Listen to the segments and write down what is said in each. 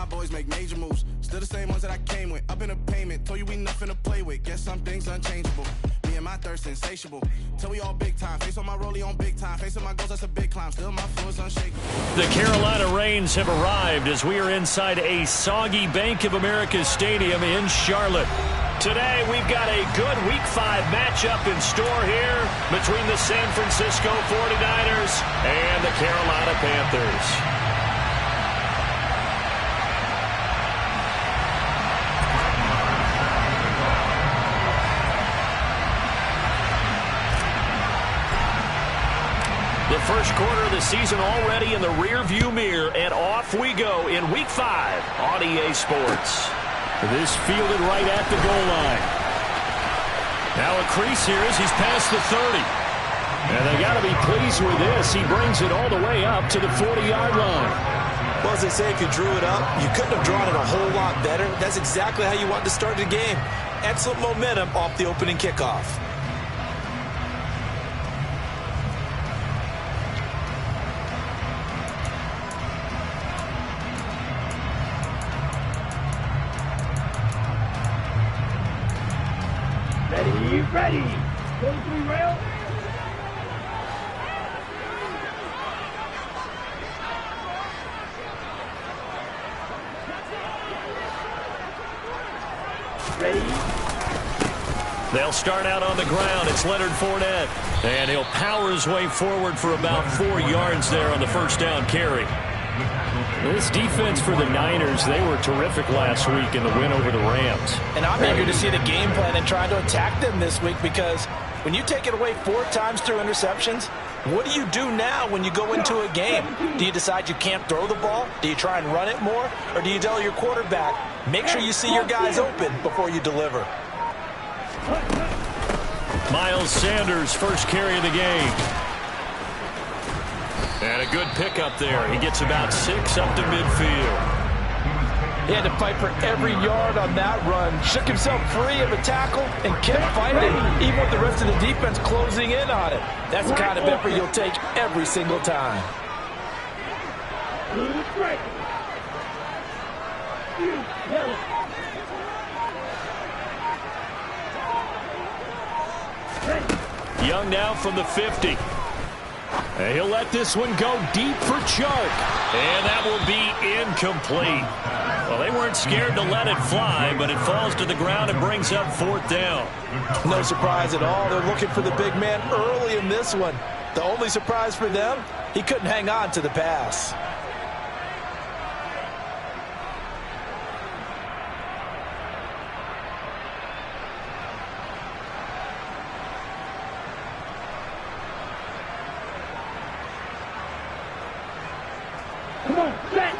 my boys make major moves. Still the same ones that I came with. Up in a payment, told you we nothing to play with. Guess some things unchangeable. Me and my thirst insatiable. Till we all big time. Face on my rollie on big time. Facing my goals, that's a big climb. Still my flow is unshakable. The Carolina Rains have arrived as we are inside a soggy Bank of America Stadium in Charlotte. Today, we've got a good Week 5 matchup in store here between the San Francisco 49ers and the Carolina Panthers. The first quarter of the season already in the rear-view mirror, and off we go in Week 5 on EA Sports. This fielded right at the goal line. Now a crease here as he's past the 30. And they got to be pleased with this. He brings it all the way up to the 40-yard line. Well, as they say, if you drew it up, you couldn't have drawn it a whole lot better. That's exactly how you want to start the game. Excellent momentum off the opening kickoff. Ready. Go through rail. Ready. They'll start out on the ground. It's Leonard Fournette. And he'll power his way forward for about 4 yards there on the first down carry. This defense for the Niners, they were terrific last week in the win over the Rams. And I'm eager to see the game plan and try to attack them this week, because when you take it away 4 times through interceptions, what do you do now when you go into a game? Do you decide you can't throw the ball? Do you try and run it more? Or do you tell your quarterback, make sure you see your guys open before you deliver? Miles Sanders, first carry of the game. And a good pickup there. He gets about 6 up to midfield. He had to fight for every yard on that run. Shook himself free of a tackle and kept fighting, even with the rest of the defense closing in on it. That's the kind of effort you'll take every single time. Young now from the 50. And he'll let this one go deep for Chark. And that will be incomplete. Well, they weren't scared to let it fly, but it falls to the ground and brings up 4th down. No surprise at all. They're looking for the big man early in this one. The only surprise for them, he couldn't hang on to the pass. Come on, set.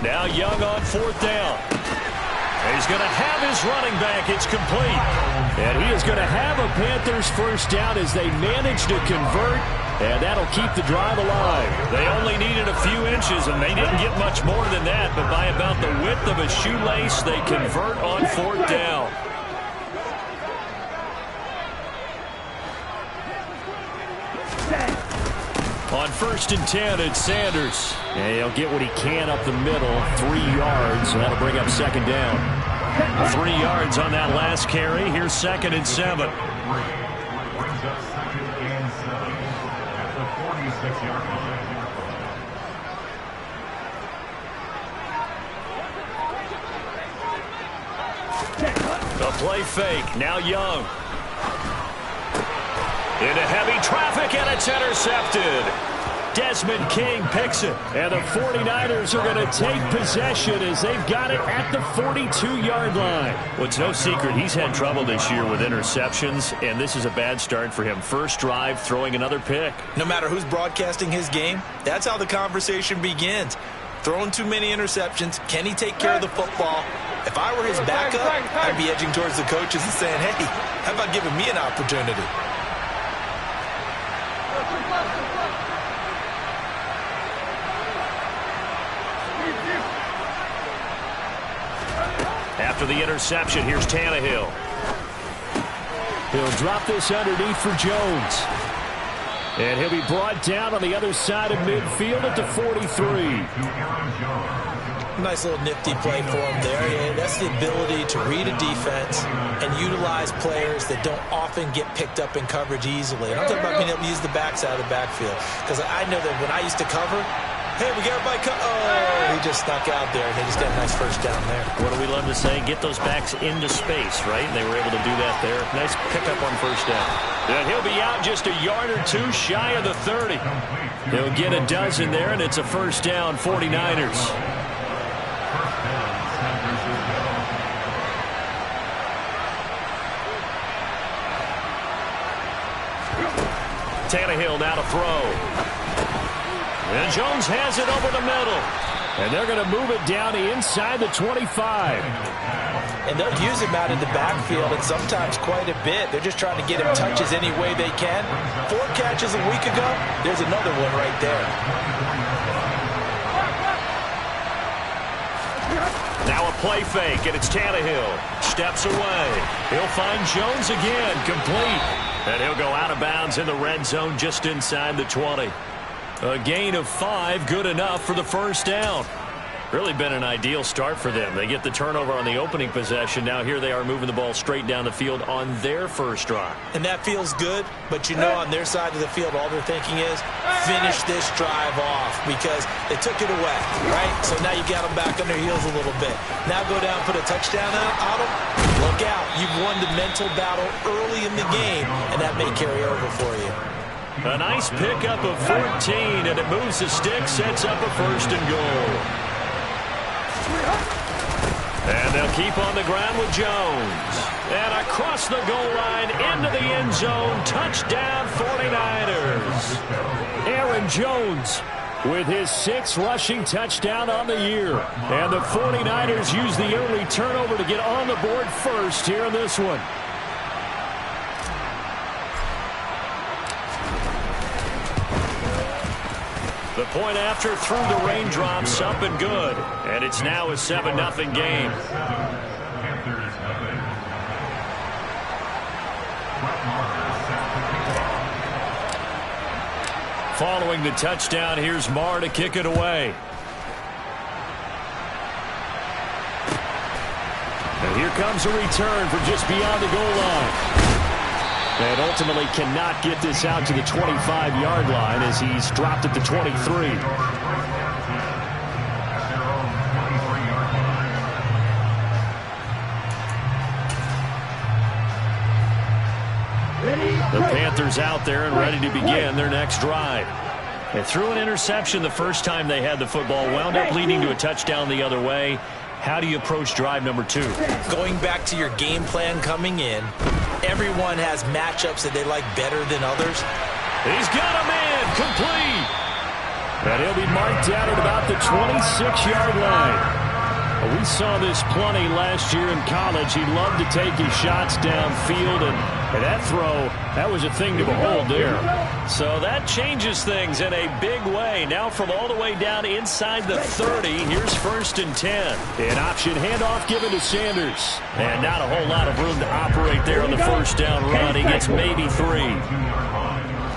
Now Young on 4th down. He's going to have his running back. It's complete. And he is going to have a Panthers first down as they manage to convert. And that'll keep the drive alive. They only needed a few inches, and they didn't get much more than that. But by about the width of a shoelace, they convert on 4th down. On 1st and 10, it's Sanders. And he'll get what he can up the middle, 3 yards, and that'll bring up 2nd down. 3 yards on that last carry. Here's 2nd and 7. The play fake, now Young. Into heavy traffic, and it's intercepted. Desmond King picks it, and the 49ers are going to take possession as they've got it at the 42-yard line. Well, it's no secret he's had trouble this year with interceptions, and this is a bad start for him. First drive, throwing another pick. No matter who's broadcasting his game, that's how the conversation begins. Throwing too many interceptions, can he take care of the football? If I were his backup, I'd be edging towards the coaches and saying, hey, how about giving me an opportunity? After the interception, here's Tannehill. He'll drop this underneath for Jones. And he'll be brought down on the other side of midfield at the 43. Nice little nifty play for him there. Yeah, that's the ability to read a defense and utilize players that don't often get picked up in coverage easily. And I'm talking about being able to use the backside of the backfield. Because I know that when I used to cover, hey, we got everybody oh, he just snuck out there, and they just got a nice first down there. What do we love to say? Get those backs into space, right? And they were able to do that there. Nice pickup on first down. And he'll be out just a yard or two shy of the 30. He'll get a dozen there, and it's a first down, 49ers. Tannehill now to throw. And Jones has it over the middle. And they're going to move it down inside the 25. And they'll use him out in the backfield, and sometimes quite a bit. They're just trying to get him touches any way they can. 4 catches a week ago. There's another one right there. Now a play fake, and it's Tannehill. Steps away. He'll find Jones again, complete. And he'll go out of bounds in the red zone just inside the 20. A gain of 5, good enough for the first down. Really been an ideal start for them. They get the turnover on the opening possession. Now here they are moving the ball straight down the field on their first drive. And that feels good, but you know on their side of the field all they're thinking is finish this drive off because they took it away, right? So now you got them back on their heels a little bit. Now go down, put a touchdown on them. Look out. You've won the mental battle early in the game, and that may carry over for you. A nice pickup of 14, and it moves the stick, sets up a first and goal. And they'll keep on the ground with Jones. And across the goal line into the end zone. Touchdown 49ers. Aaron Jones with his 6th rushing touchdown on the year. And the 49ers use the early turnover to get on the board first here in this one. The point after through the raindrops, up and good. And it's now a 7-0 game. Following the touchdown, here's Marr to kick it away. And here comes a return from just beyond the goal line. And ultimately cannot get this out to the 25-yard line as he's dropped at the 23. The Panthers out there and ready to begin their next drive. They threw an interception the first time they had the football, wound up leading to a touchdown the other way. How do you approach drive number 2? Going back to your game plan coming in, everyone has matchups that they like better than others. He's got a man, complete. And he'll be marked out at about the 26-yard line. We saw this plenty last year in college. He loved to take his shots downfield, and that throw, that was a thing to behold there. So that changes things in a big way. Now from all the way down inside the 30, here's 1st and 10. An option handoff given to Sanders. And not a whole lot of room to operate there on the first down run. He gets maybe 3.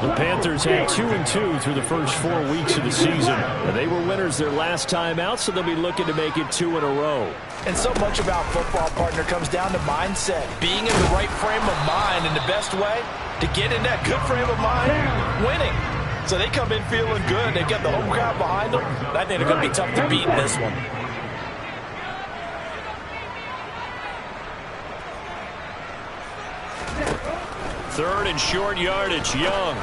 The Panthers had 2-2 through the first 4 weeks of the season. And they were winners their last time out, so they'll be looking to make it 2 in a row. And so much about football, partner, comes down to mindset. Being in the right frame of mind, and the best way to get in that good frame of mind, winning. So they come in feeling good. They've got the home crowd behind them. I think they're going to be tough to beat in this one. Third and short yardage, Young.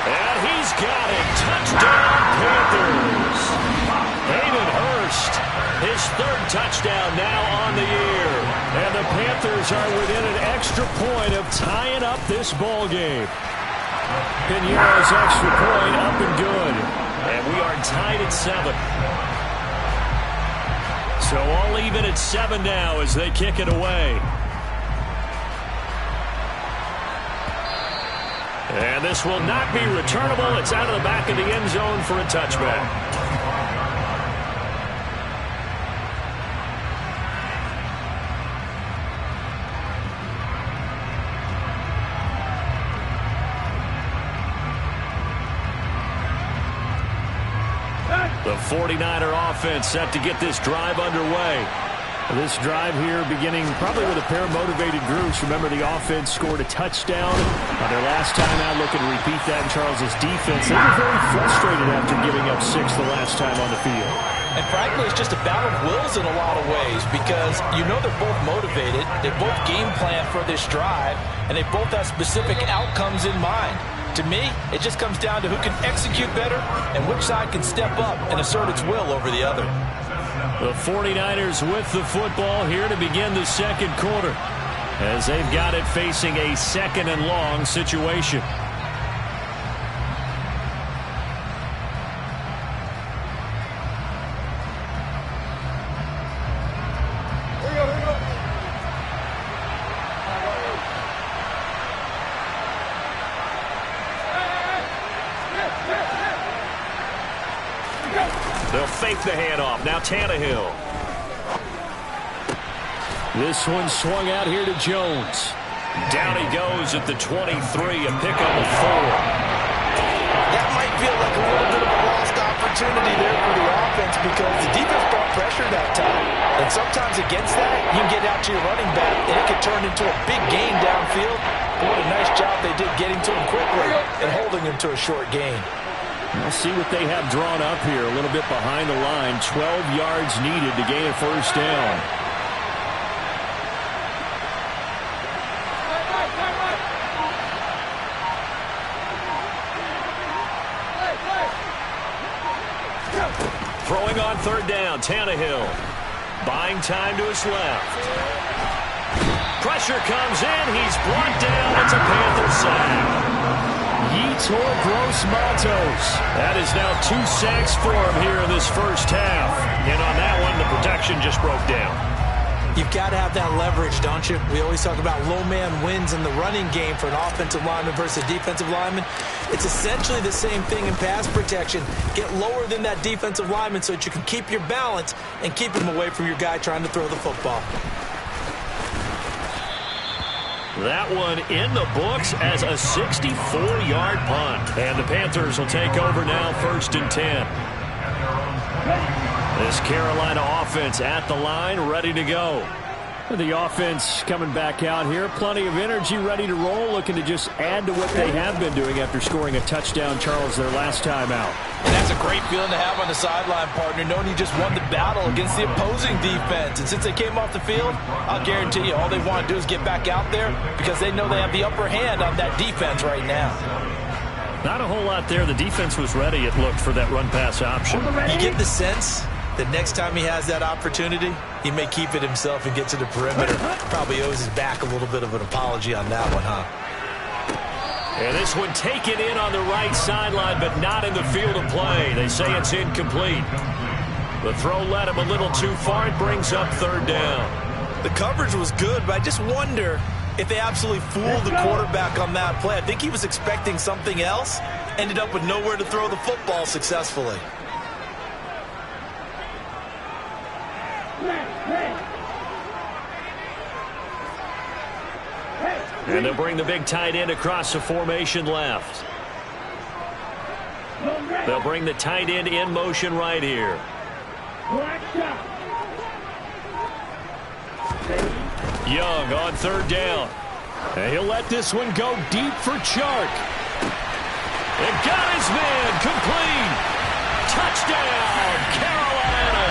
And he's got it. Touchdown, Panthers. Hayden Hurst, his 3rd touchdown now on the year. And the Panthers are within an extra point of tying up this ball game. Piñeiro's extra point up and good. And we are tied at 7. So all even at 7 now as they kick it away. And this will not be returnable. It's out of the back of the end zone for a touchback. The 49er offense set to get this drive underway. This drive here beginning probably with a pair of motivated groups. Remember, the offense scored a touchdown on their last time out, looking to repeat that in Charles' defense. They were very frustrated after giving up 6 the last time on the field. And frankly, it's just a battle of wills in a lot of ways because you know they're both motivated, they both game plan for this drive, and they both have specific outcomes in mind. To me, it just comes down to who can execute better and which side can step up and assert its will over the other. The 49ers with the football here to begin the second quarter as they've got it facing a 2nd and long situation. They'll fake the handoff. Now Tannehill. This one swung out here to Jones. Down he goes at the 23, a pickup of 4. That might feel like a little bit of a lost opportunity there for the offense because the defense brought pressure that time. And sometimes against that, you can get out to your running back, and it can turn into a big gain downfield. But what a nice job they did getting to him quickly and holding him to a short gain. We'll see what they have drawn up here. A little bit behind the line. 12 yards needed to gain a first down. Throwing on third down, Tannehill. Buying time to his left. Pressure comes in. He's brought down. It's a Panther sack. Yetur Gross-Matos. That is now 2 sacks for him here in this first half. And on that one, the protection just broke down. You've got to have that leverage, don't you? We always talk about low man wins in the running game for an offensive lineman versus a defensive lineman. It's essentially the same thing in pass protection. Get lower than that defensive lineman so that you can keep your balance and keep him away from your guy trying to throw the football. That one in the books as a 64-yard punt. And the Panthers will take over now, 1st and 10. This Carolina offense at the line, ready to go. The offense coming back out here. Plenty of energy, ready to roll, looking to just add to what they have been doing after scoring a touchdown, Charles, their last time out. And that's a great feeling to have on the sideline, partner, knowing you just won the battle against the opposing defense. And since they came off the field, I'll guarantee you all they want to do is get back out there because they know they have the upper hand on that defense right now. Not a whole lot there. The defense was ready, it looked, for that run-pass option. You get the sense that next time he has that opportunity, he may keep it himself and get to the perimeter. Probably owes his back a little bit of an apology on that one, huh? And this one taken in on the right sideline, but not in the field of play. They say it's incomplete. The throw led him a little too far. It brings up 3rd down. The coverage was good, but I just wonder if they absolutely fooled the quarterback on that play. I think he was expecting something else. Ended up with nowhere to throw the football successfully. And they'll bring the big tight end across the formation left. They'll bring the tight end in motion right here. Young on 3rd down. And he'll let this one go deep for Chark. And got his man complete. Touchdown, Carolina.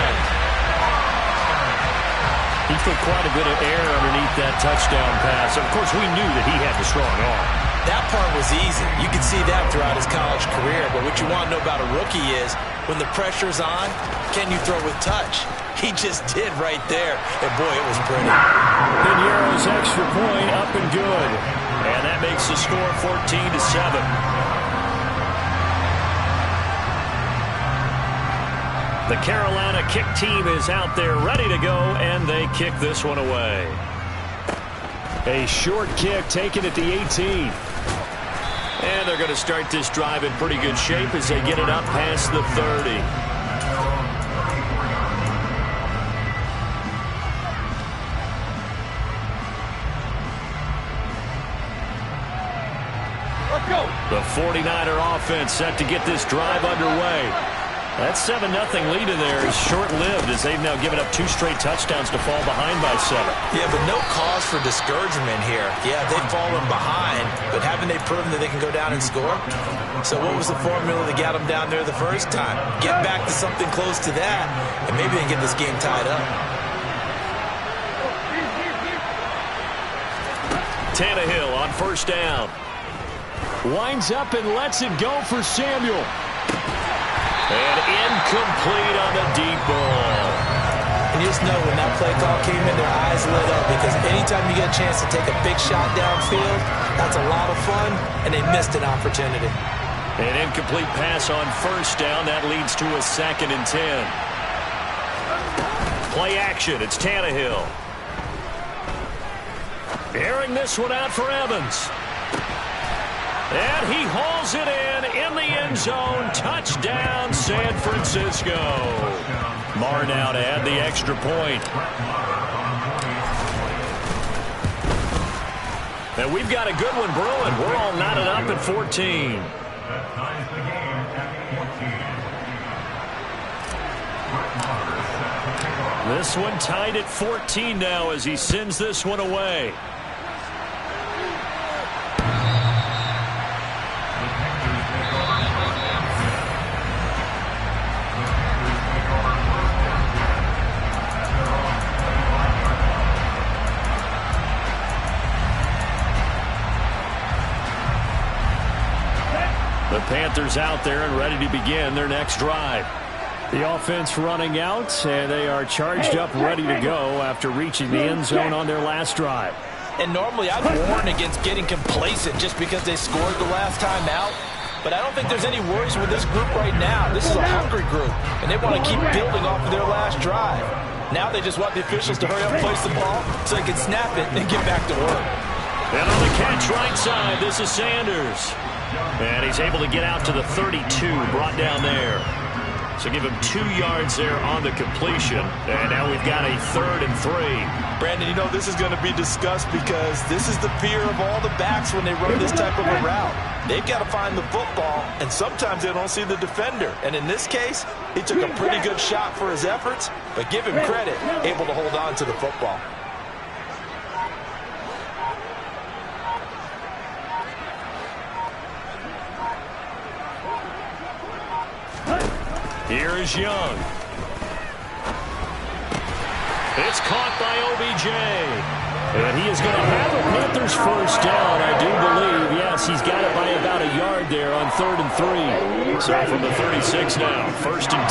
He put quite a bit of air underneath that touchdown pass. Of course, we knew that he had the strong arm. That part was easy. You could see that throughout his college career. But what you want to know about a rookie is when the pressure's on, can you throw with touch? He just did right there. And, boy, it was pretty. Piñeiro's extra point up and good. And that makes the score 14-7. The Carolina kick team is out there ready to go, and they kick this one away. A short kick taken at the 18. And they're going to start this drive in pretty good shape as they get it up past the 30. Let's go. The 49er offense set to get this drive underway. That 7-0 lead in there is short-lived as they've now given up 2 straight touchdowns to fall behind by 7. Yeah, but no cause for discouragement here. Yeah, they've fallen behind, but haven't they proven that they can go down and score? So what was the formula that got them down there the first time? Get back to something close to that, and maybe they can get this game tied up. Tannehill on first down. Winds up and lets it go for Samuel. And incomplete on the deep ball. And you just know when that play call came in, their eyes lit up, because anytime you get a chance to take a big shot downfield, that's a lot of fun, and they missed an opportunity. An incomplete pass on first down. That leads to a 2nd and 10. Play action. It's Tannehill. Airing this one out for Evans. And he hauls it in the end zone. Touchdown, San Francisco. Marr now to add the extra point. And we've got a good one brewing. We're all knotted up at 14. This one tied at 14 now as he sends this one away. The Panthers out there and ready to begin their next drive. The offense running out, and they are charged up, ready to go after reaching the end zone on their last drive. And normally I'd warn against getting complacent just because they scored the last time out. But I don't think there's any worries with this group right now. This is a hungry group, and they want to keep building off of their last drive. Now they just want the officials to hurry up and place the ball so they can snap it and get back to work. And on the catch right side, this is Sanders. And he's able to get out to the 32, brought down there. So give him 2 yards there on the completion. And now we've got a 3rd and 3. Brandon, you know this is going to be discussed because this is the fear of all the backs when they run this type of a route. They've got to find the football, and sometimes they don't see the defender. And in this case, he took a pretty good shot for his efforts, but give him credit, able to hold on to the football. Here is Young. It's caught by OBJ. And he is going to have a Panthers first down, I do believe. Yes, he's got it by about a yard there on 3rd and 3. So from the 36 now, 1st and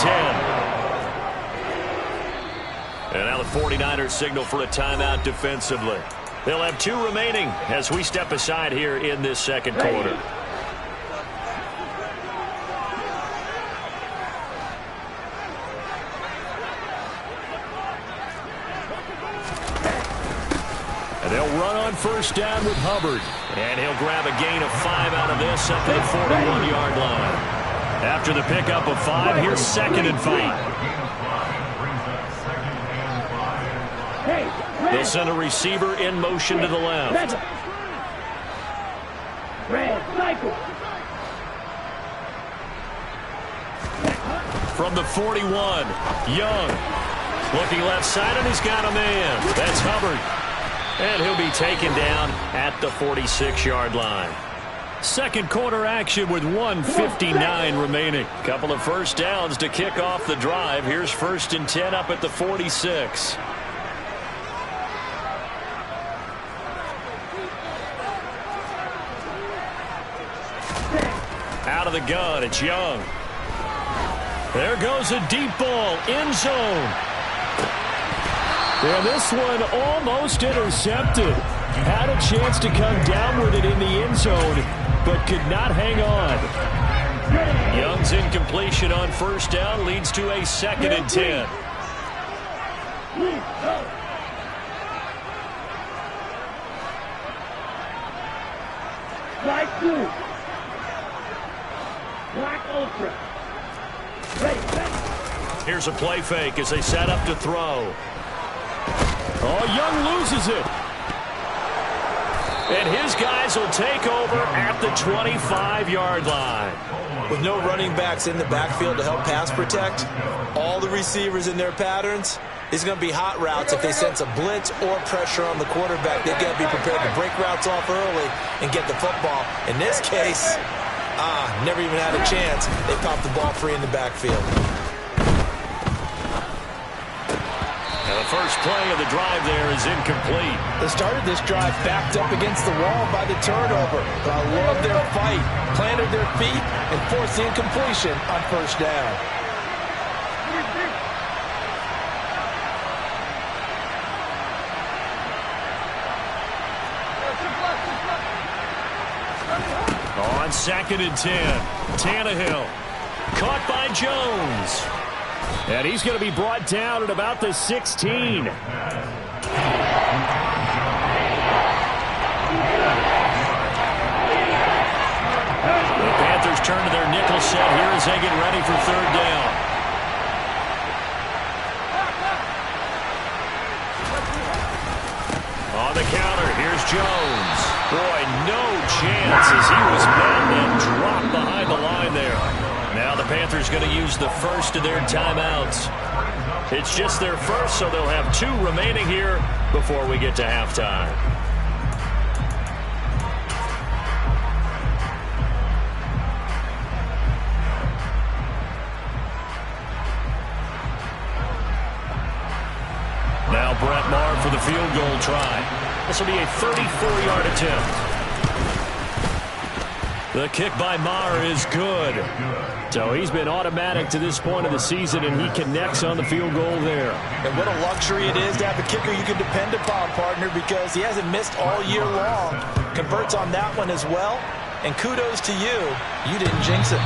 10. And now the 49ers signal for a timeout defensively. They'll have 2 remaining as we step aside here in this second quarter. And they'll run on first down with Hubbard. And he'll grab a gain of 5 out of this up to the 41-yard line. After the pickup of 5, here's 2nd and 5. They'll send a receiver in motion to the left. From the 41, Young. Looking left side, and he's got a man. That's Hubbard. And he'll be taken down at the 46-yard line. Second quarter action with 1:59 remaining. Couple of first downs to kick off the drive. Here's 1st and 10 up at the 46. Out of the gun, it's Young. There goes a deep ball, end zone. And this one almost intercepted. Had a chance to come down with it in the end zone, but could not hang on. Young's incompletion on first down leads to a 2nd and 10. Black 2. Black Ultra. Ready. Here's a play fake as they set up to throw. Oh, Young loses it. And his guys will take over at the 25-yard line. With no running backs in the backfield to help pass protect, all the receivers in their patterns, it's going to be hot routes. If they sense a blitz or pressure on the quarterback, they've got to be prepared to break routes off early and get the football. In this case, never even had a chance. They popped the ball free in the backfield. And the first play of the drive there is incomplete. They started this drive backed up against the wall by the turnover. But I love their fight. Planted their feet and forced the incompletion on first down. On 2nd and 10, Tannehill caught by Jones. And he's going to be brought down at about the 16. The Panthers turn to their nickel set here as they get ready for third down. On the counter, here's Jones. Boy, no chance as he was met and dropped behind the line there. Now the Panthers going to use the first of their timeouts. It's just their first, so they'll have 2 remaining here before we get to halftime. Now Brett Maher for the field goal try. This will be a 34-yard attempt. The kick by Maher is good. So he's been automatic to this point of the season, and he connects on the field goal there. And what a luxury it is to have a kicker you can depend upon, partner, because he hasn't missed all year long. Converts on that one as well. And kudos to you. You didn't jinx it.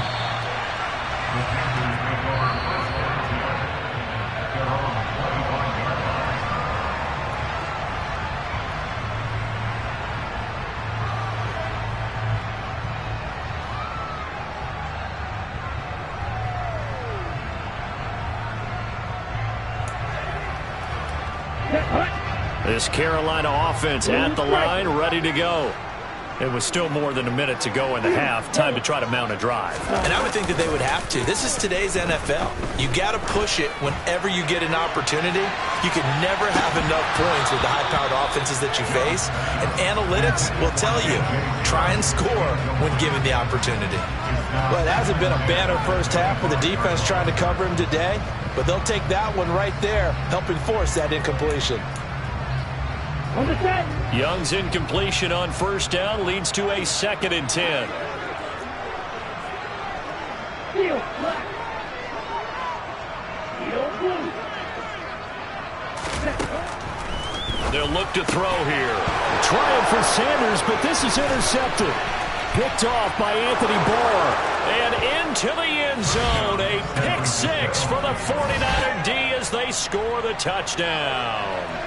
This Carolina offense at the line, ready to go. It was still more than a minute to go in the half. Time to try to mount a drive. And I would think that they would have to. This is today's NFL. You got to push it whenever you get an opportunity. You can never have enough points with the high-powered offenses that you face. And analytics will tell you, try and score when given the opportunity. Well, it hasn't been a banner first half with the defense trying to cover him today. But they'll take that one right there, helping force that incompletion. Young's incompletion on first down leads to a 2nd and 10. They'll look to throw here. Trying for Sanders, but this is intercepted. Picked off by Anthony Barr. And into the end zone. A pick 6 for the 49er D as they score the touchdown.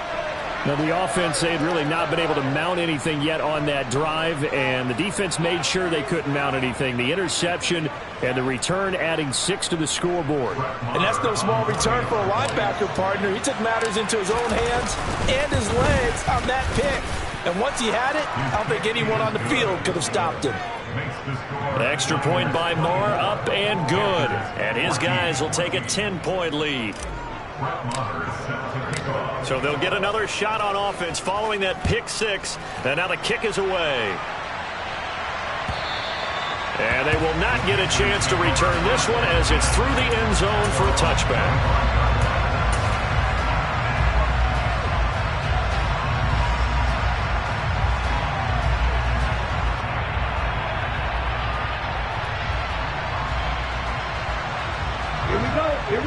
Now, the offense, they had really not been able to mount anything yet on that drive, and the defense made sure they couldn't mount anything. The interception and the return adding 6 to the scoreboard. And that's no small return for a linebacker, partner. He took matters into his own hands and his legs on that pick. And once he had it, I don't think anyone on the field could have stopped him. Extra point by Moore, up and good. And his guys will take a 10-point lead. So they'll get another shot on offense following that pick 6. And now the kick is away. And they will not get a chance to return this one as it's through the end zone for a touchback.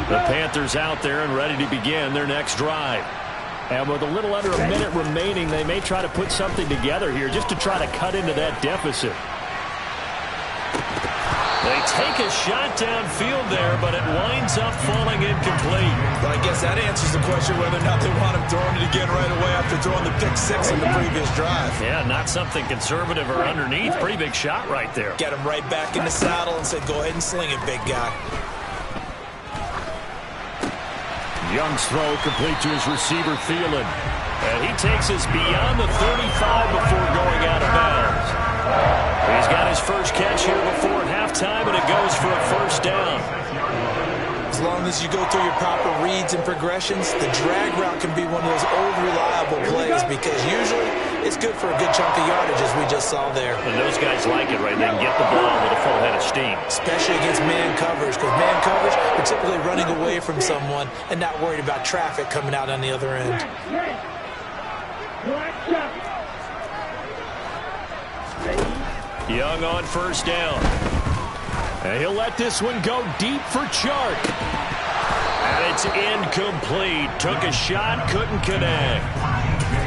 The Panthers out there and ready to begin their next drive. And with a little under a minute remaining, they may try to put something together here just to try to cut into that deficit. They take a shot downfield there, but it winds up falling incomplete. But I guess that answers the question whether or not they want him throwing it again right away after throwing the pick 6 in the previous drive. Yeah, not something conservative or underneath. Pretty big shot right there. Get him right back in the saddle and said, go ahead and sling it, big guy. Young's throw complete to his receiver, Thielen. And he takes us beyond the 35 before going out of bounds. He's got his first catch here before halftime, and it goes for a first down. As long as you go through your proper reads and progressions, the drag route can be one of those old reliable plays because usually it's good for a good chunk of yardage, as we just saw there. And those guys like it, right? They can get the ball with a full head of steam. Especially against man coverage, because man coverage, you're typically running away from someone and not worried about traffic coming out on the other end. Young on first down. And he'll let this one go deep for Chark. And it's incomplete. Took a shot, couldn't connect.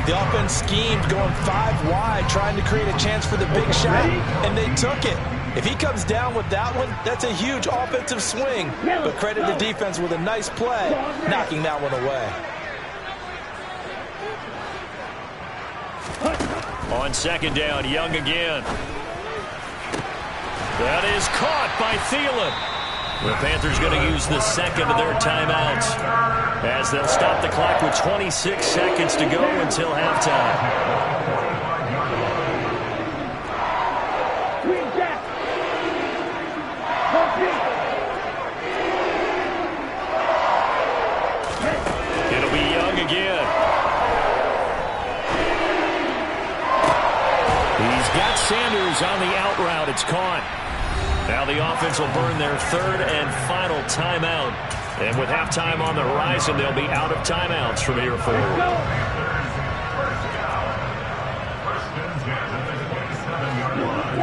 The offense schemed going 5 wide, trying to create a chance for the big shot, and they took it. If he comes down with that one, that's a huge offensive swing. But credit the defense with a nice play, knocking that one away. On second down, Young again. That is caught by Thielen. The Panthers going to use the second of their timeouts as they'll stop the clock with 26 seconds to go until halftime. It'll be Young again. He's got Sanders on the out route. It's caught. Now the offense will burn their third and final timeout. And with halftime on the horizon, they'll be out of timeouts from here forward.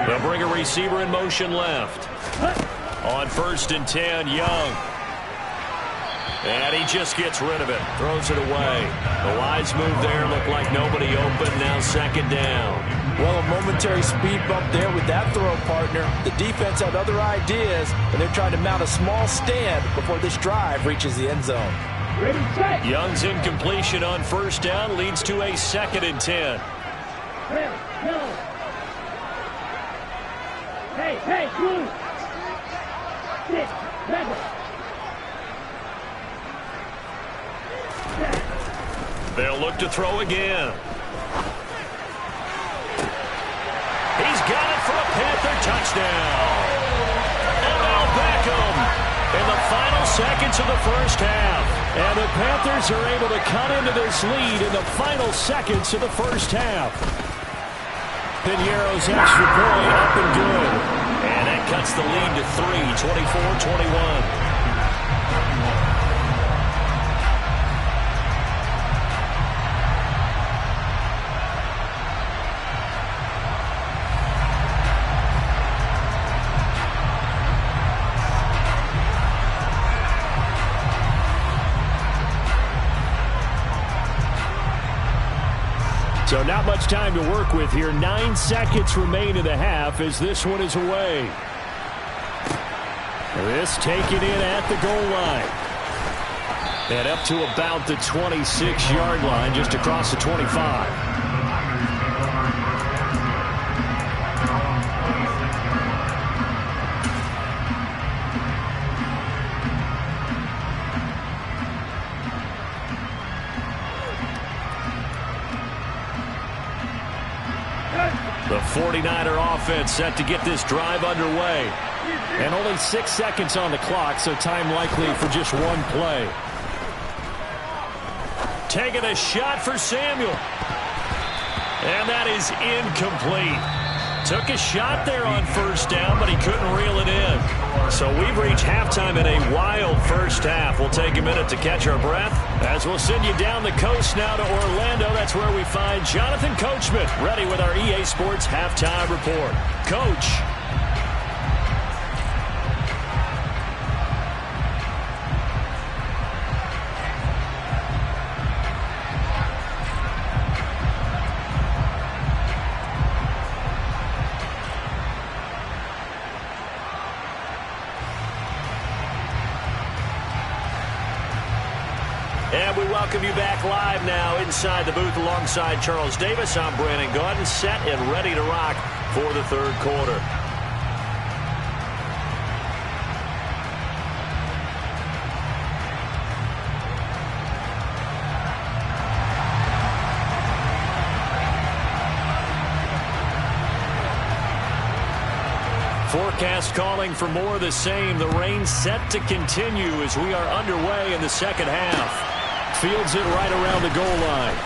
They'll bring a receiver in motion left. On first and 10, Young. And he just gets rid of it. Throws it away. The wise move there. Looked like nobody open. Now second down. Well, a momentary speed bump there with that throw, partner. The defense had other ideas, and they're trying to mount a small stand before this drive reaches the end zone. Young's incompletion on first down leads to a second and 10. Hey, Blue. Sit, level. They'll look to throw again. He's got it for a Panther touchdown. Odell Beckham in the final seconds of the first half. And the Panthers are able to cut into this lead in the final seconds of the first half. Piñeiro's extra point up and good. And that cuts the lead to 3, 24-21. So not much time to work with here. 9 seconds remain in the half as this one is away. This taken in at the goal line. And up to about the 26-yard line, just across the 25. The 49er offense set to get this drive underway. And only 6 seconds on the clock, so time likely for just one play. Taking a shot for Samuel. And that is incomplete. Took a shot there on first down, but he couldn't reel it in. So we've reached halftime in a wild first half. We'll take a minute to catch our breath as we'll send you down the coast now to Orlando. That's where we find Jonathan Coachman ready with our EA Sports Halftime Report. Coach. And we welcome you back live now inside the booth alongside Charles Davis. I'm Brandon Gaudin, set and ready to rock for the third quarter. forecast calling for more of the same. The rain set to continue as we are underway in the second half. Fields it right around the goal line.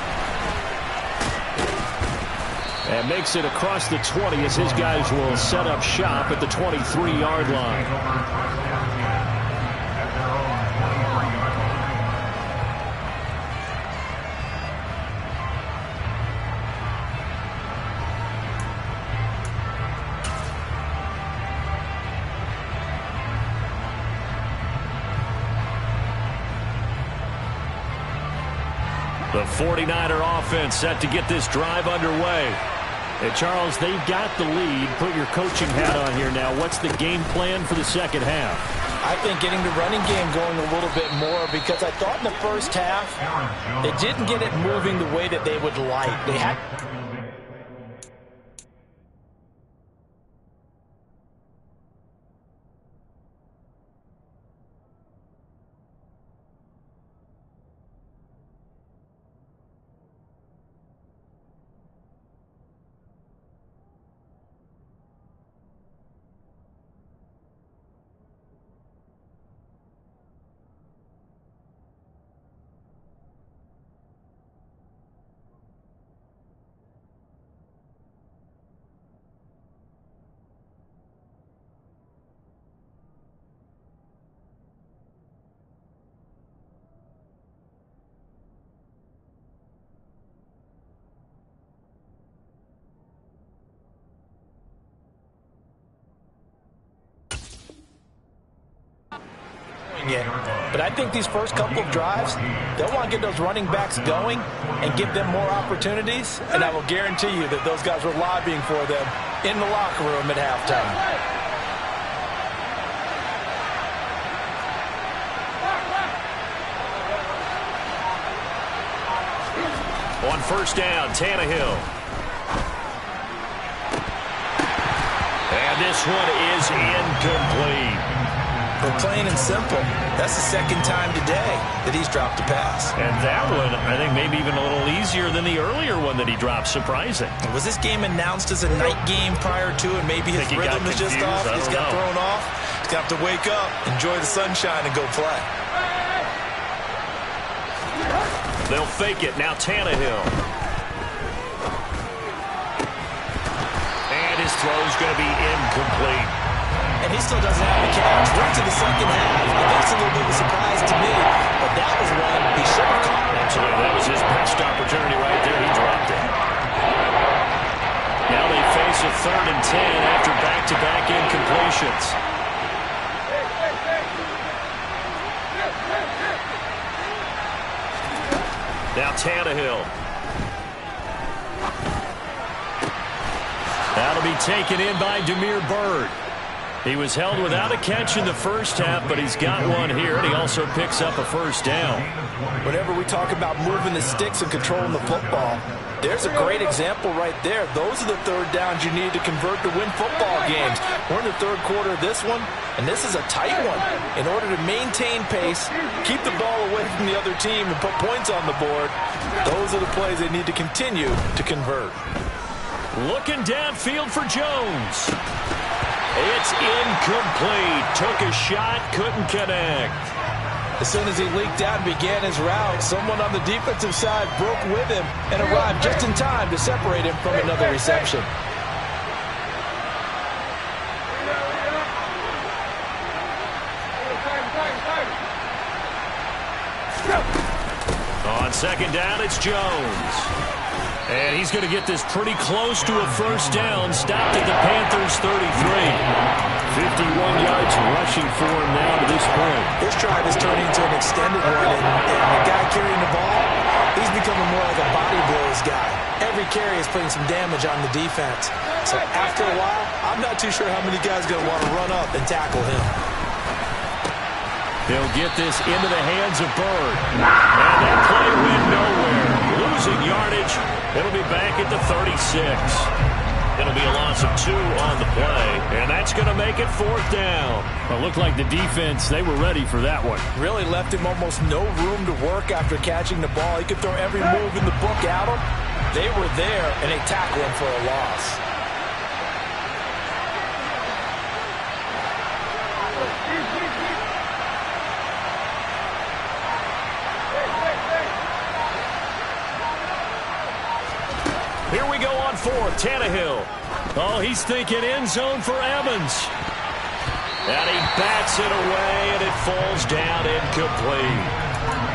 And makes it across the 20 as his guys will set up shop at the 23-yard line. The 49er offense set to get this drive underway. And Charles, they've got the lead. Put your coaching hat on here now. What's the game plan for the second half? I think getting the running game going a little bit more, because I thought in the first half they didn't get it moving the way that they would like. They had... But I think these first couple of drives, they'll want to get those running backs going and give them more opportunities. And I will guarantee you that those guys were lobbying for them in the locker room at halftime. On first down, Tannehill. And this one is incomplete. But plain and simple, that's the second time today that he's dropped a pass. And that one, I think, maybe even a little easier than the earlier one that he dropped. Surprising. Was this game announced as a night game prior to, and maybe his rhythm is just off? He's got thrown off. He's got to wake up, enjoy the sunshine, and go play. They'll fake it. Now Tannehill. And his throw's going to be incomplete. And he still doesn't have the catch. Went to the second half. I think it's a little bit of a surprise to me, but that was one he should have caught. Absolutely. That was his best opportunity right there. He dropped it. Now they face a 3rd and 10 after back-to-back incompletions. Now Tannehill. That'll be taken in by Damiere Byrd. He was held without a catch in the first half, but he's got one here, and he also picks up a first down. Whenever we talk about moving the sticks and controlling the football, there's a great example right there. Those are the third downs you need to convert to win football games. We're in the third quarter of this one, and this is a tight one. In order to maintain pace, keep the ball away from the other team, and put points on the board, those are the plays they need to continue to convert. Looking downfield for Jones. It's incomplete. Took a shot, couldn't connect. As soon as he leaked out and began his route, someone on the defensive side broke with him and arrived just in time to separate him from another reception. On second down, it's Jones. And he's going to get this pretty close to a first down. Stopped at the Panthers' 33. 51 yards rushing for him now to this point. This drive is turning into an extended one, and the guy carrying the ball, he's becoming more like a body blows guy. Every carry is putting some damage on the defense. So after a while, I'm not too sure how many guys are going to want to run up and tackle him. They'll get this into the hands of Byrd. And that play went nowhere. Losing yardage. It'll be back at the 36. It'll be a loss of 2 on the play, and that's going to make it 4th down. Well, it looked like the defense, they were ready for that one. Really left him almost no room to work after catching the ball. He could throw every move in the book at him. They were there, and they tackled him for a loss. forth. Tannehill. Oh, he's thinking end zone for Evans. And he bats it away, and it falls down incomplete.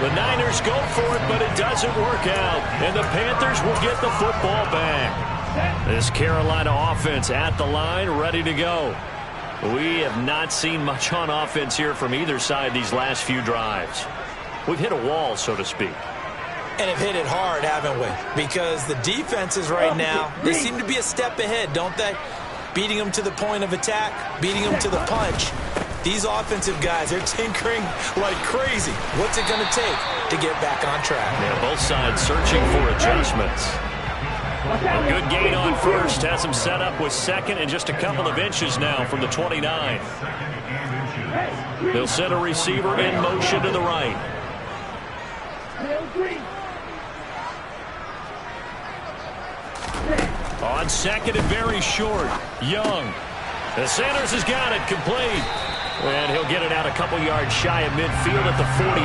The Niners go for it, but it doesn't work out. And the Panthers will get the football back. This Carolina offense at the line, ready to go. We have not seen much on offense here from either side these last few drives. We've hit a wall, so to speak. And have hit it hard, haven't we? Because the defenses right now, they seem to be a step ahead, don't they? Beating them to the point of attack, beating them to the punch. These offensive guys, they're tinkering like crazy. What's it going to take to get back on track? Yeah, both sides searching for adjustments. A good gain on first. Has him set up with second and just a couple of inches now from the 29. They'll send a receiver in motion to the right. On second and very short, Young. The Sanders has got it, complete. And he'll get it out a couple yards shy of midfield at the 48.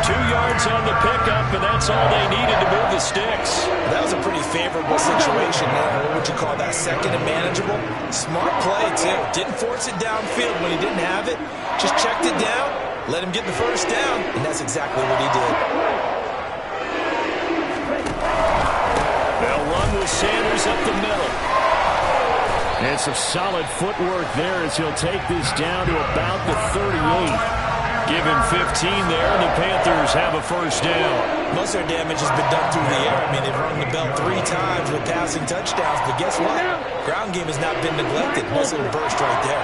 2 yards on the pickup, and that's all they needed to move the sticks. That was a pretty favorable situation there. What would you call that, second and manageable? Smart play, too. Didn't force it downfield when he didn't have it. Just checked it down, let him get the first down, and that's exactly what he did. They'll run with Sanders up the middle. And some solid footwork there as he'll take this down to about the 38. Give him 15 there, and the Panthers have a first down. Most of their damage has been done through the air. I mean, they've rung the bell 3 times with passing touchdowns, but guess what? Ground game has not been neglected. Nice little burst right there.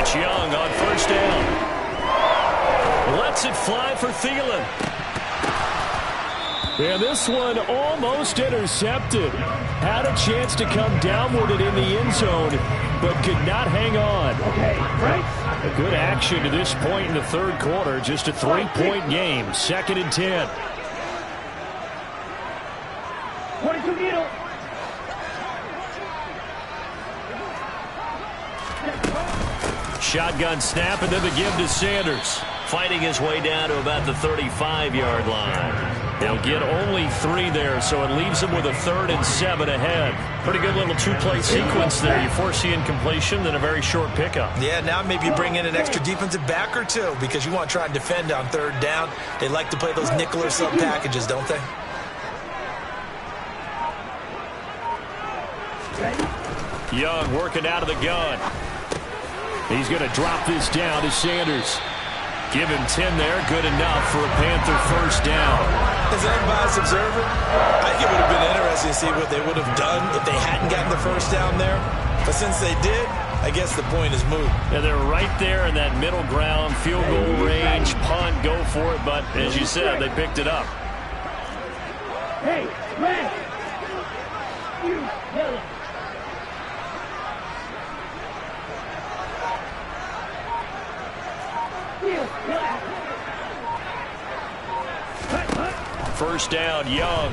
It's Young on first down. Lets it fly for Thielen. And this one almost intercepted. Had a chance to come down with it in the end zone, but could not hang on. A good action to this point in the third quarter. Just a 3-point game. 2nd and 10. 22 needle. Shotgun snap, and then the give to Sanders. Fighting his way down to about the 35-yard line. They'll get only 3 there, so it leaves them with a 3rd and 7 ahead. Pretty good little 2-play sequence there. You force the incompletion, then a very short pickup. Yeah, now maybe bring in an extra defensive back or 2 because you want to try and defend on 3rd down. They like to play those nickel or sub packages, don't they? Young working out of the gun. He's going to drop this down to Sanders. Give him 10 there. Good enough for a Panther first down. As an unbiased observer, I think it would have been interesting to see what they would have done if they hadn't gotten the first down there. But since they did, I guess the point is moot. Yeah, they're right there in that middle ground, field goal range, punt, go for it. But as you said, they picked it up. Hey, red. You yellow. First down, Young.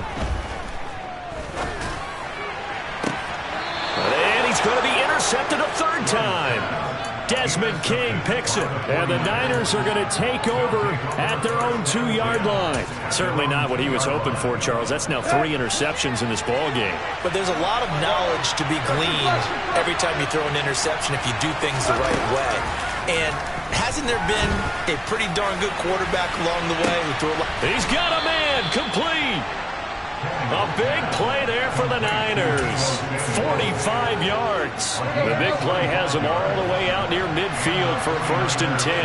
And he's going to be intercepted a 3rd time. Desmond King picks it. And the Niners are going to take over at their own 2-yard line. Certainly not what he was hoping for, Charles. That's now 3 interceptions in this ball game. But there's a lot of knowledge to be gleaned every time you throw an interception if you do things the right way. And hasn't there been a pretty darn good quarterback along the way who threw a lot? He's got a man, complete. A big play there for the Niners. 45 yards. The big play has them all the way out near midfield for 1st and 10.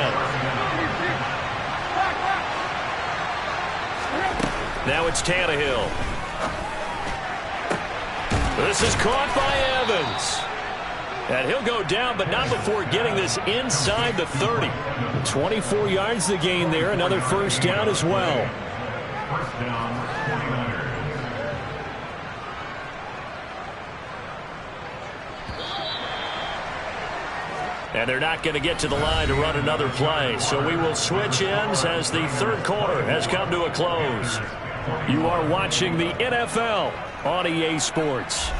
Now it's Tannehill. This is caught by Evans. And he'll go down, but not before getting this inside the 30. 24 yards the gain there. Another first down as well. And they're not going to get to the line to run another play. So we will switch ends as the third quarter has come to a close. You are watching the NFL on EA Sports.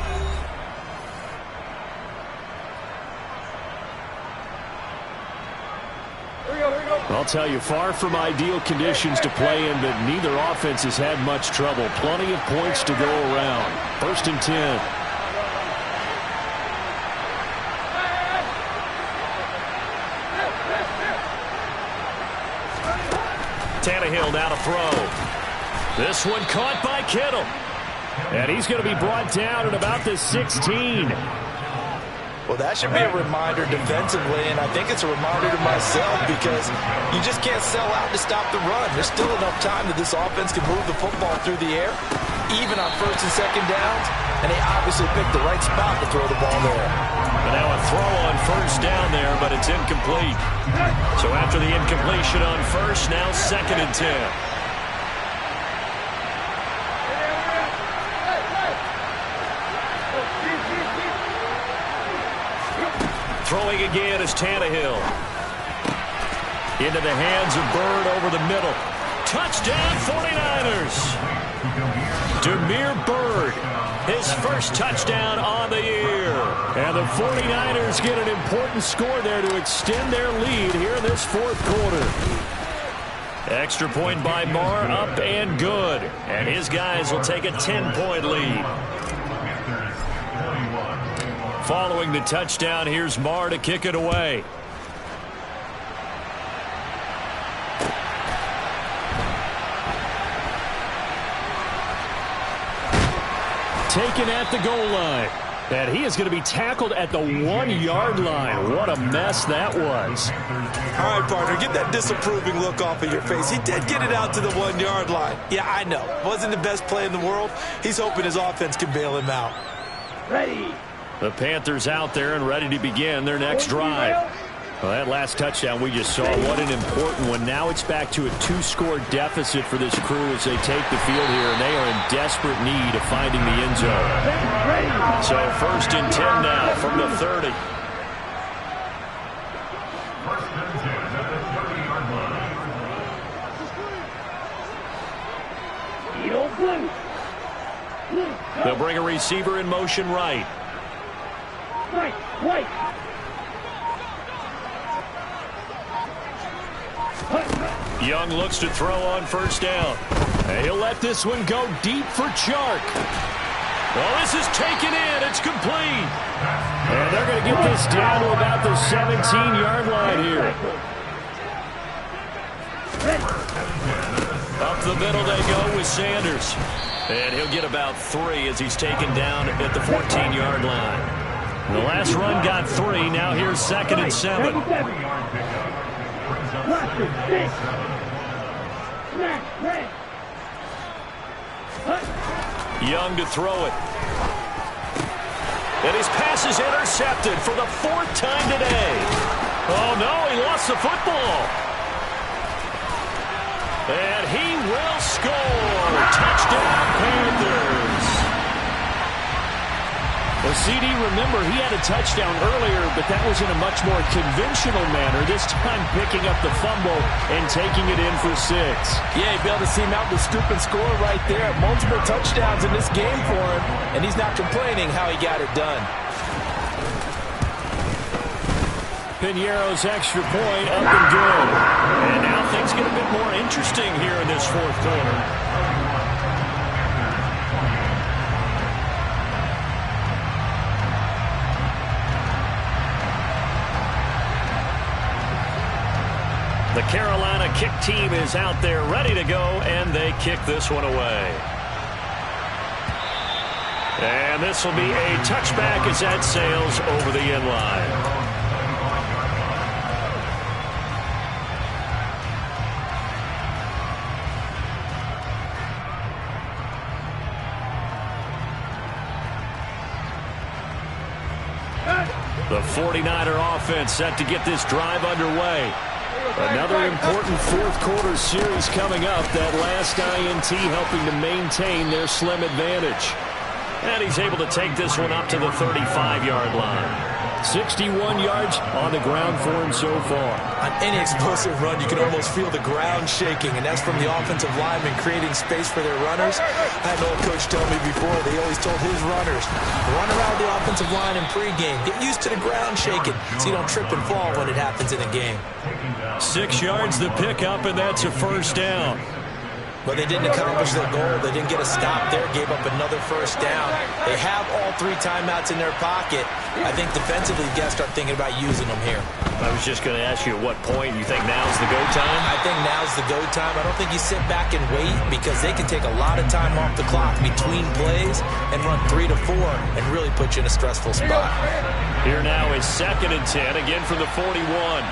I'll tell you, far from ideal conditions to play in, but neither offense has had much trouble. Plenty of points to go around. 1st and 10. Tannehill now to throw. This one caught by Kittle. And he's going to be brought down at about the 16. Well, that should be a reminder defensively, and I think it's a reminder to myself because you just can't sell out to stop the run. There's still enough time that this offense can move the football through the air, even on 1st and 2nd downs, and they obviously picked the right spot to throw the ball there. And now a throw on 1st down there, but it's incomplete. So after the incompletion on 1st, now 2nd and 10. Throwing again is Tannehill. Into the hands of Bird over the middle. Touchdown 49ers. Damiere Byrd, his first touchdown on the year. And the 49ers get an important score there to extend their lead here in this 4th quarter. Extra point by Marr, up and good. And his guys will take a 10-point lead. Following the touchdown, here's Marr to kick it away. Taken at the goal line. And he is going to be tackled at the 1-yard line. What a mess that was. All right, partner, get that disapproving look off of your face. He did get it out to the 1-yard line. Yeah, I know. Wasn't the best play in the world. He's hoping his offense can bail him out. Ready. The Panthers out there and ready to begin their next drive. Well, that last touchdown we just saw, what an important one. Now it's back to a 2-score deficit for this crew as they take the field here, and they are in desperate need of finding the end zone. So 1st and 10 now from the 30. They'll bring a receiver in motion right. White. Young looks to throw on 1st down. And he'll let this one go deep for Chark. Well, this is taken in. It's complete. And they're going to get this down to about the 17-yard line here. Up the middle they go with Sanders. And he'll get about 3 as he's taken down at the 14-yard line. The last run got 3. Now here's 2nd and 7. Young to throw it. And his pass is intercepted for the 4th time today. Oh, no, he lost the football. And he will score. Touchdown, Panthers. Well, CD, remember, he had a touchdown earlier, but that was in a much more conventional manner, this time picking up the fumble and taking it in for 6. Yeah, you be able to see him out the scoop and score right there. Multiple touchdowns in this game for him, and he's not complaining how he got it done. Piñeiro's extra point up and good. And now things get a bit more interesting here in this 4th quarter. The Carolina kick team is out there ready to go, and they kick this one away. And this will be a touchback as that sails over the end line. The 49er offense set to get this drive underway. Another important 4th quarter series coming up. That last INT helping to maintain their slim advantage. And he's able to take this one up to the 35-yard line. 61 yards on the ground for him so far. On any explosive run, you can almost feel the ground shaking, and that's from the offensive linemen creating space for their runners. I had an old coach tell me before, they always told his runners, run around the offensive line in pregame. Get used to the ground shaking so you don't trip and fall when it happens in a game. 6 yards the pickup, and that's a first down. But they didn't accomplish their goal. They didn't get a stop there, gave up another first down. They have all 3 timeouts in their pocket. I think defensively, you got to start thinking about using them here. I was just going to ask you at what point you think now's the go time? I think now's the go time. I don't think you sit back and wait because they can take a lot of time off the clock between plays and run 3 to 4 and really put you in a stressful spot. Here now is 2nd and 10, again from the 41.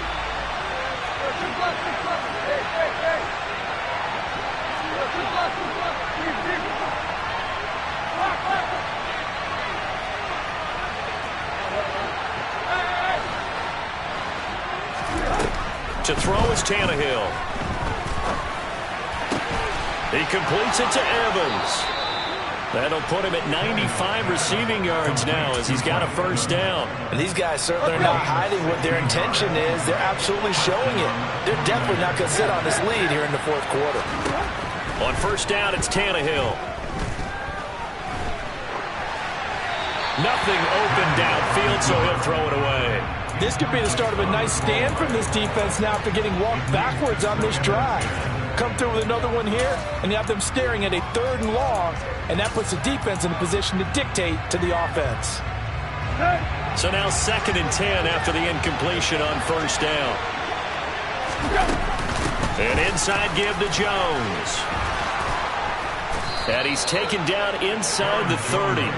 To throw is Tannehill. He completes it to Evans. That'll put him at 95 receiving yards now as he's got a first down. And these guys certainly are not hiding what their intention is. They're absolutely showing it. They're definitely not going to sit on this lead here in the 4th quarter. On first down, it's Tannehill. Nothing open downfield, so he'll throw it away. This could be the start of a nice stand from this defense now after getting walked backwards on this drive. Come through with another one here, and you have them staring at a 3rd and long, and that puts the defense in a position to dictate to the offense. So now 2nd and 10 after the incompletion on first down. An inside give to Jones. And he's taken down inside the 30.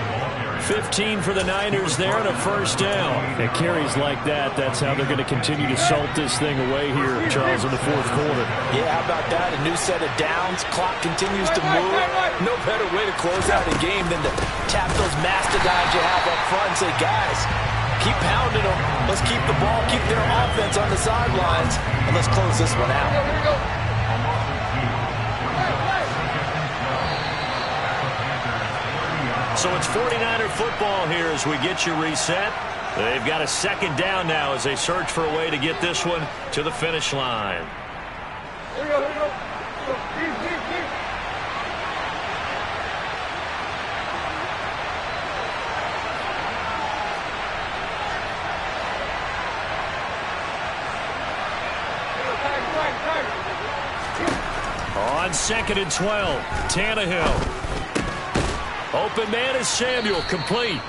15 for the Niners there and a first down. It carries like that. That's how they're going to continue to salt this thing away here, Charles, in the 4th quarter. Yeah, how about that? A new set of downs. Clock continues to move. No better way to close out a game than to tap those mastodons you have up front and say, guys, keep pounding them. Let's keep the ball, keep their offense on the sidelines, and let's close this one out. So it's 49er football here as we get you reset. They've got a 2nd down now as they search for a way to get this one to the finish line. Here we go. On 2nd and 12, Tannehill. Open man is Samuel, complete.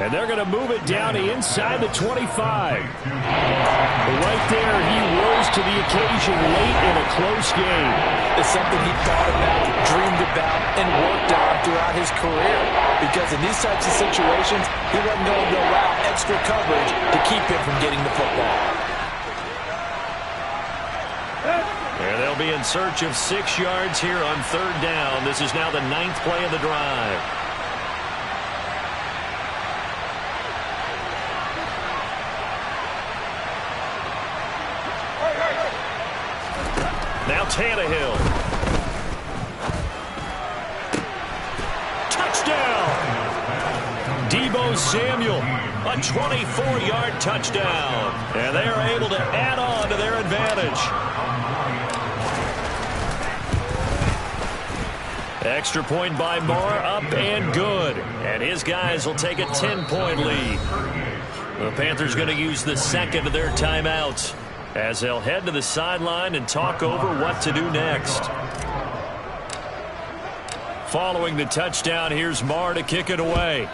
And they're going to move it down to inside the 25. But right there, he rose to the occasion late in a close game. It's something he thought about, dreamed about, and worked on throughout his career. Because in these types of situations, he wasn't going to go out extra coverage to keep him from getting the football. And they'll be in search of 6 yards here on 3rd down. This is now the 9th play of the drive. Now Tannehill. Touchdown! Deebo Samuel, a 24-yard touchdown. And they are able to add on to their advantage. Extra point by Moore, up and good. And his guys will take a 10-point lead. The Panthers going to use the 2nd of their timeouts as they'll head to the sideline and talk over what to do next. Following the touchdown, here's Moore to kick it away.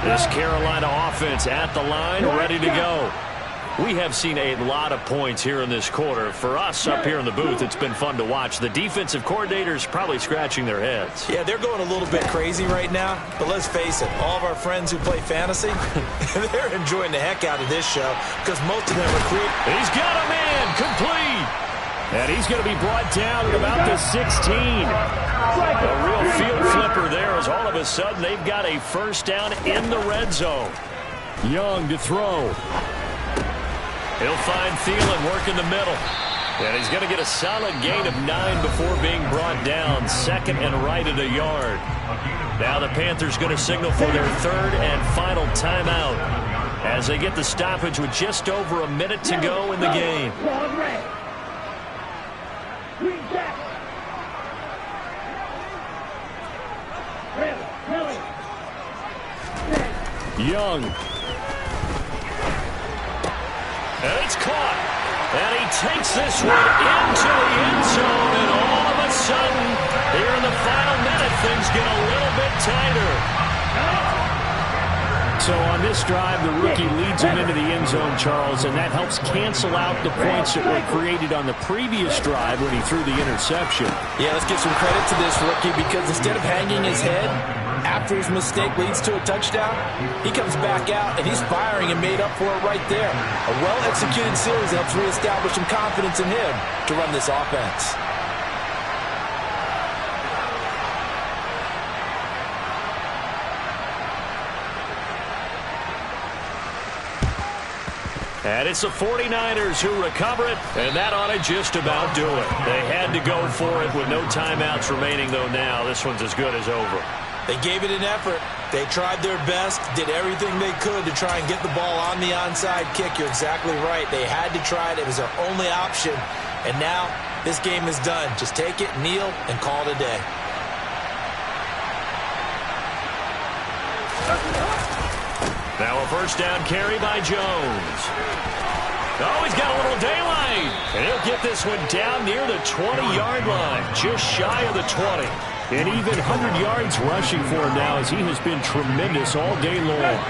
This Carolina offense at the line, ready to go. We have seen a lot of points here in this quarter. For us up here in the booth, it's been fun to watch. The defensive coordinators probably scratching their heads. Yeah, they're going a little bit crazy right now. But let's face it, all of our friends who play fantasy, they're enjoying the heck out of this show because most of them are creating. He's got a man complete. And he's going to be brought down at about the 16. A real field flipper there as all of a sudden they've got a first down in the red zone. Young to throw. He'll find Thielen working the middle. And he's going to get a solid gain of 9 before being brought down. Second and right at a yard. Now the Panthers going to signal for their third and final timeout as they get the stoppage with just over a minute to go in the game. Young. And it's caught. And he takes this one into the end zone. And all of a sudden, here in the final minute, things get a little bit tighter. So on this drive, the rookie leads him into the end zone, Charles, and that helps cancel out the points that were created on the previous drive when he threw the interception. Yeah, let's give some credit to this rookie because instead of hanging his head after his mistake leads to a touchdown, he comes back out and he's firing and made up for it right there. A well-executed series helps reestablish some confidence in him to run this offense. And it's the 49ers who recover it, and that ought to just about do it. They had to go for it with no timeouts remaining, though now this one's as good as over. They gave it an effort. They tried their best, did everything they could to try and get the ball on the onside kick. You're exactly right. They had to try it. It was their only option. And now this game is done. Just take it, kneel, and call it a day. Now a first down carry by Jones. Oh, he's got a little daylight. And he'll get this one down near the 20-yard line, just shy of the 20. And even 100 yards rushing for him now as he has been tremendous all day long.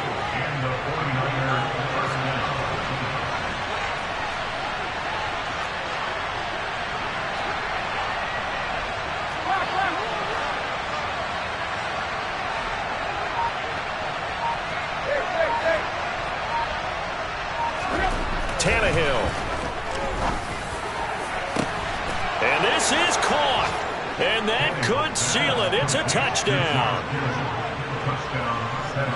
Tannehill. And this is caught. And that could seal it. It's a touchdown.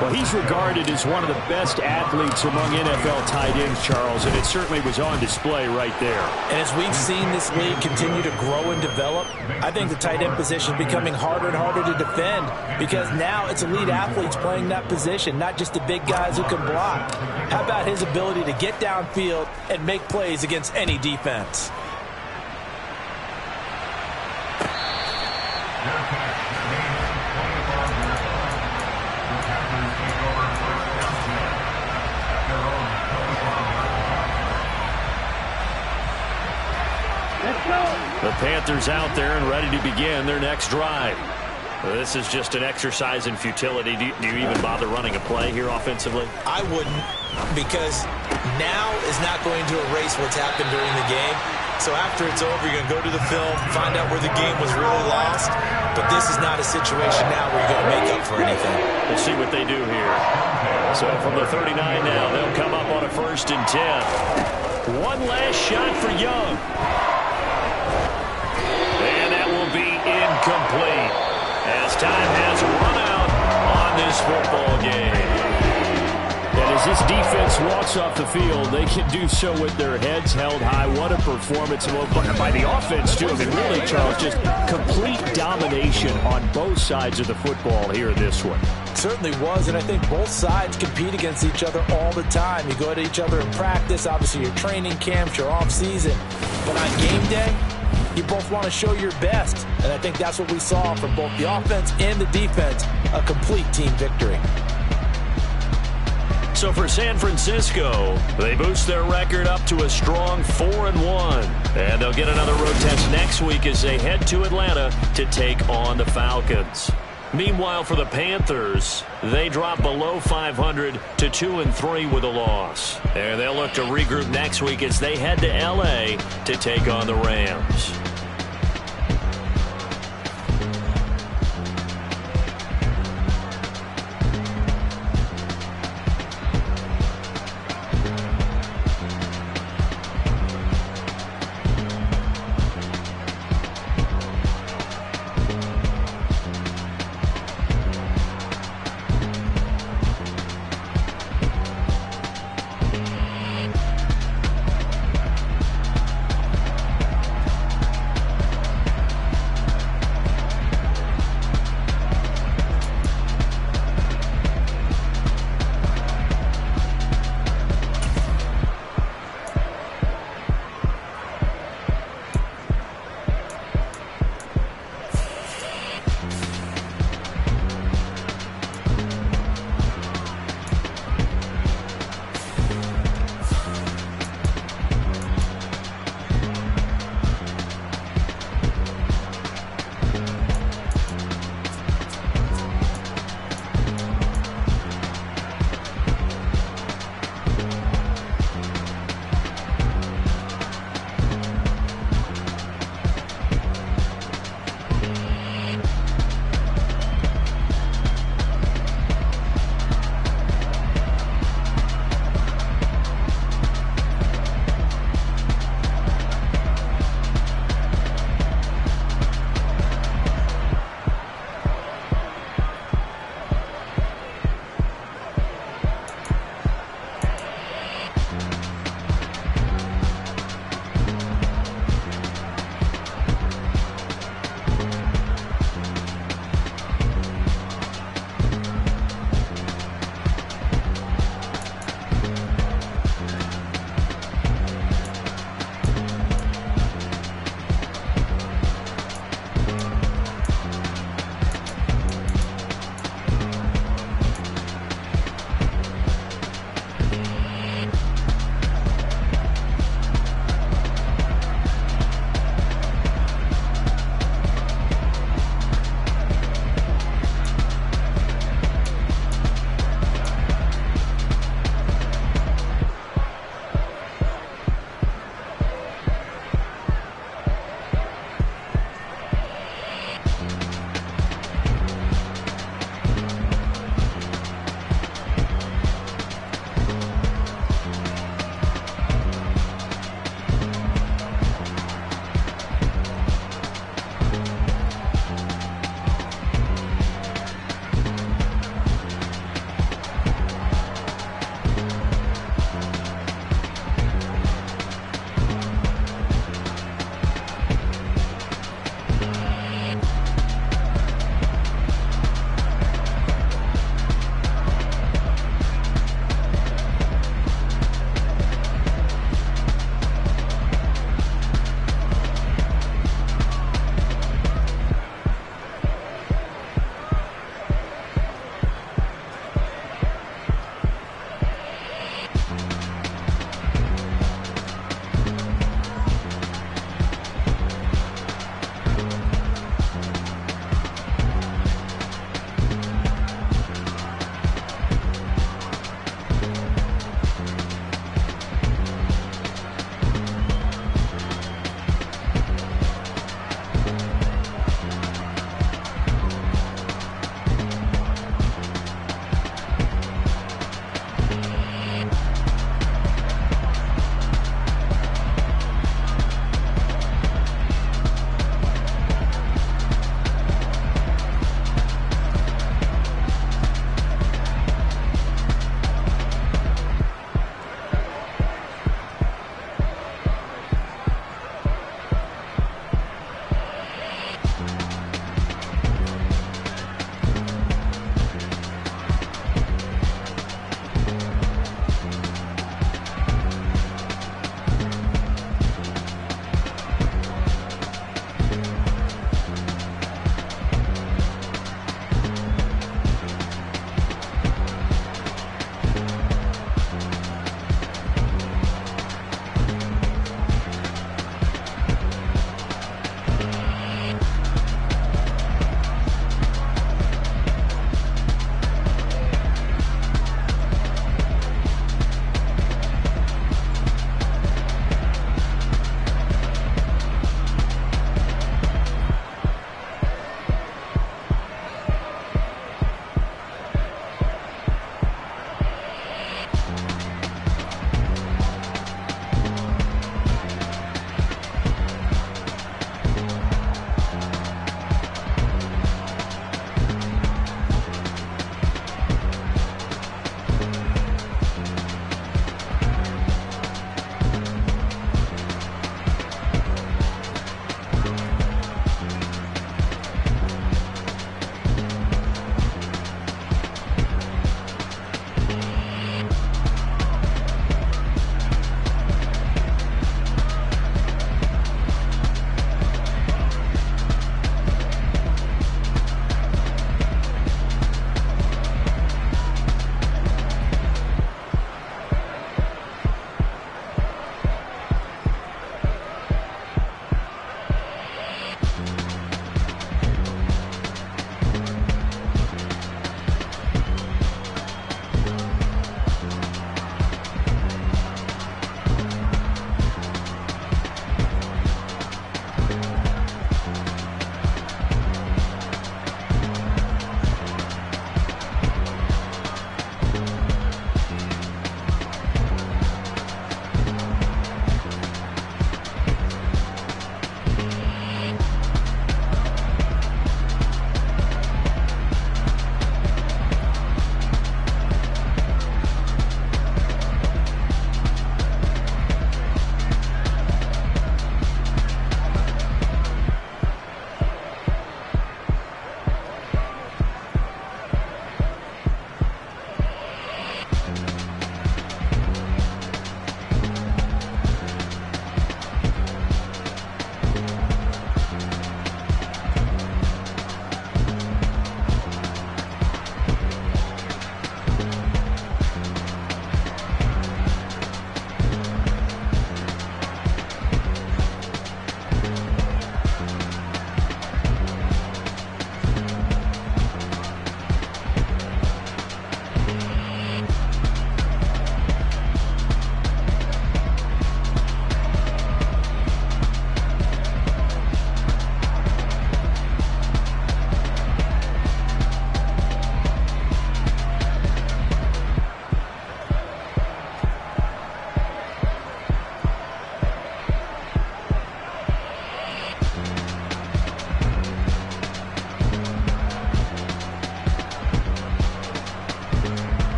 Well, he's regarded as one of the best athletes among NFL tight ends, Charles, and it certainly was on display right there. And as we've seen this league continue to grow and develop, I think the tight end position is becoming harder and harder to defend because now it's elite athletes playing that position, not just the big guys who can block. How about his ability to get downfield and make plays against any defense? The Panthers out there and ready to begin their next drive. This is just an exercise in futility. Do you even bother running a play here offensively? I wouldn't, because now is not going to erase what's happened during the game. So after it's over, you're going to go to the film, find out where the game was really lost. But this is not a situation now where you're going to make up for anything. We'll see what they do here. So from the 39 now, they'll come up on a 1st and 10. One last shot for Young. And that will be incomplete as time has run out on this football game. And as this defense walks off the field, they can do so with their heads held high. What a performance by the offense, too. I mean, really, Charles, just complete domination on both sides of the football here in this one. It certainly was, and I think both sides compete against each other all the time. You go at each other in practice, obviously your training camps, your off-season. But on game day, you both want to show your best, and I think that's what we saw from both the offense and the defense, a complete team victory. So for San Francisco, they boost their record up to a strong 4-1. And they'll get another road test next week as they head to Atlanta to take on the Falcons. Meanwhile, for the Panthers, they drop below 500 to 2-3 with a loss. And they'll look to regroup next week as they head to L.A. to take on the Rams.